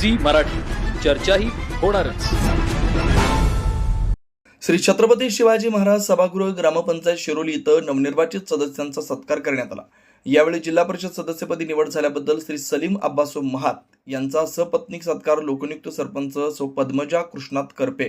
Zee Marathi, चर्चाही होणारच। श्री छत्रपती शिवाजी महाराज सभागृह ग्रामपंचायत शिरोली इथं नवनिर्वाचित सदस्यांचा सत्कार करण्यात आला। यावेळी जिल्हा परिषद सदस्यपदी निवड झाल्याबद्दल श्री सलीम अब्बासो महात यांचा सपत्नीक सत्कार लोकनियुक्त सरपंच सौ पद्मजा कृष्णात करपे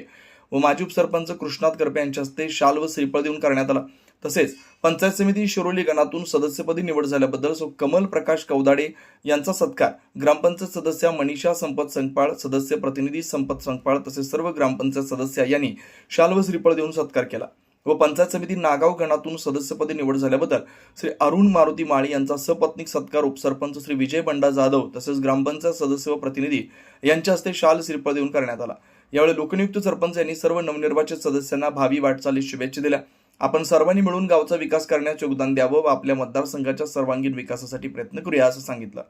व माजी उपसरपंच कृष्णात करपे यांच्या हस्ते शाल व श्रीफळ देऊन करण्यात आला। तसेच पंचायत समिती शिरोली गणातून सदस्यपदी निवड झाल्याबद्दल सौ कमल प्रकाश कौदाडे यांचा सत्कार ग्रामपंचायत सदस्या मनीषा संपत संकपाळ, सदस्य प्रतिनिधी संपत संकपाळ तसेच सर्व ग्रामपंचायत सदस्या यांनी शाल व श्रीफळ देऊन सत्कार केला। व पंचायत समिती नागाव गणातून सदस्यपदी निवड झाल्याबद्दल श्री अरुण मारुती माळी यांचा सपत्नीक सत्कार उपसरपंच श्री विजय बंडा जाधव तसेच ग्रामपंचायत सदस्य व प्रतिनिधी यांच्या हस्ते शाल श्रीफळ देऊन करण्यात आला। यावेळी लोकनियुक्त सरपंच यांनी सर्व नवनिर्वाचित सदस्यांना भावी वाटचालीस शुभेच्छा दिल्या। आपण सर्वांनी मिळून गावचा विकास करण्यास योगदान द्यावं व आपल्या मतदारसंघाच्या सर्वांगीण विकासासाठी प्रयत्न करूया असं सांगितलं।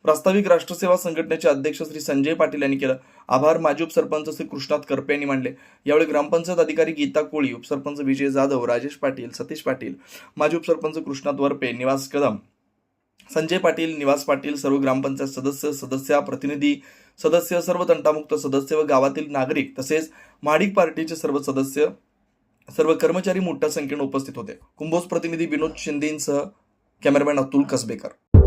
प्रास्ताविक राष्ट्रसेवा संघटनेचे अध्यक्ष श्री संजय पाटील यांनी केलं। आभार माजी उपसरपंच श्री कृष्णात करपे यांनी मानले। यावेळी ग्रामपंचायत अधिकारी गीता कोळी, उपसरपंच विजय जाधव, राजेश पाटील, सतीश पाटील, माजी उपसरपंच कृष्णात वरपे, निवास कदम, संजय पाटील, निवास पाटील, सर्व ग्रामपंचायत सदस्य, सदस्या, प्रतिनिधी, सदस्य, सर्व तंटामुक्त सदस्य व गावातील नागरिक तसेच महाडिक पार्टीचे सर्व सदस्य, सर्व कर्मचारी मोठ्या संख्येने उपस्थित होते। कुंभोज प्रतिनिधी विनोद शिंदेसह कॅमेरामॅन अतुल कसबेकर।